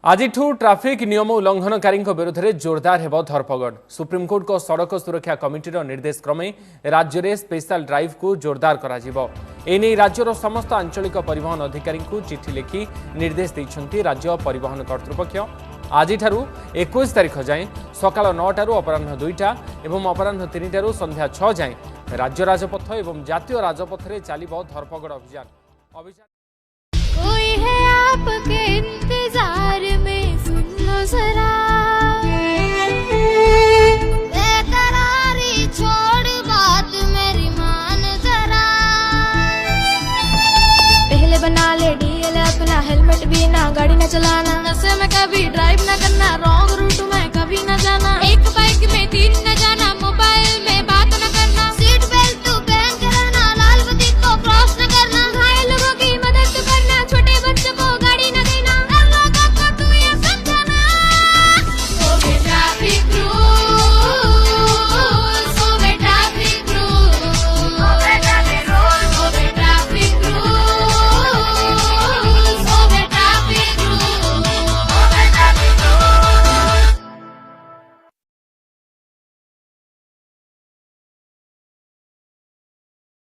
आज ट्राफिक नियम उल्लंघनकारी विरोध में जोरदार हेब धरपगड़। सुप्रीमकोर्ट को सड़क सुरक्षा कमिटी निर्देश क्रमे राज्य में स्पेशल ड्राइव को जोरदार एने राज्यर समस्त आंचलिक परिवहन अधिकारी को चिठी लिखि निर्देश देइछन्ति राज्य परिवहन कर्तृपक्ष। आज 21 तारीख जाए सकाल 9 टारू अपराह्न 2टा एवं अपराह्न 3 टारू संध्या 6 जाए राज्य राजपथ एवं जातीय राजपथ में चलिब धरपगड़ अभियान। कोई है आपके इंतजार में, सुन लो जरा बेकरारी छोड़ बात मेरी मान जरा। पहले बना ले डीएल अपना, हेलमेट भी ना, गाड़ी ना चलाना, नशे में कभी ड्राइव ना करना, रॉन्ग